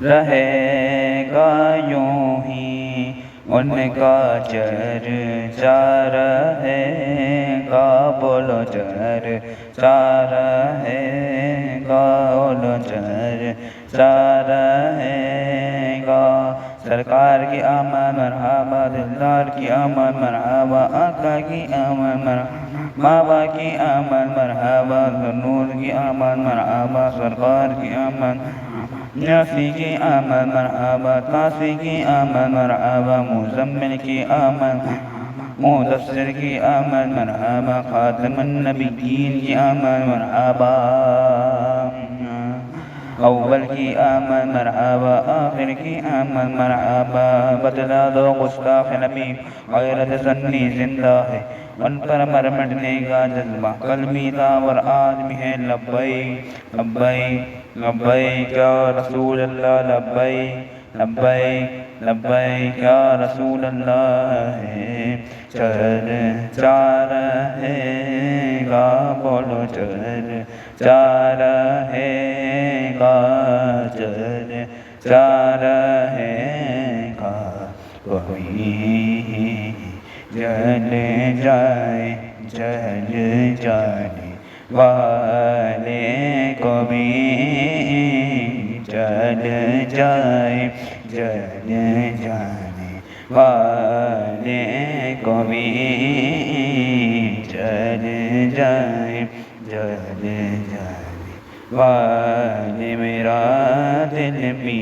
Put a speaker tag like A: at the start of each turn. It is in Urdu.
A: رہے گا یوں ہی ان کا چرچا رہے گا، بولو چرچا رہے گا، بولو چرچا رہے گا۔ سرکار کی آمد مرحبا، دلدار کی آمد مرحبا، آقا کی آمد مرحبا، بابا کی آمد مرحبا، نور کی آمد مرحبا، سرکار کی آمد مرحبا، نیاسی کی آمد مرحبا، قاسی کی آمد مرحبا، مزمل کی آمد مرحبا، مدثر کی آمد مرحبا، خاتم النبیین کی آمد مرحبا، اول کی آمد مرحبا، آخر کی آمد مرحبا۔ بدلا دو گستاخ نبی، غیرت سنی زندہ ہے، ان پر مرمٹنے کا جذبہ قلبی داور آج بھی ہے۔ لبیک لبیک لبیک یا رسول اللہ، لبیک لبیک لبیک یا رسول اللہ ہے۔ چرچا رہے گا، بولو چرچا رہے گا، چرچا رہے گا۔ کوئی جل جائے جل جانے والے کو بھی جل جائے جل جانے والے کو بھی جل جائے جل جانے والے، میرا دل بھی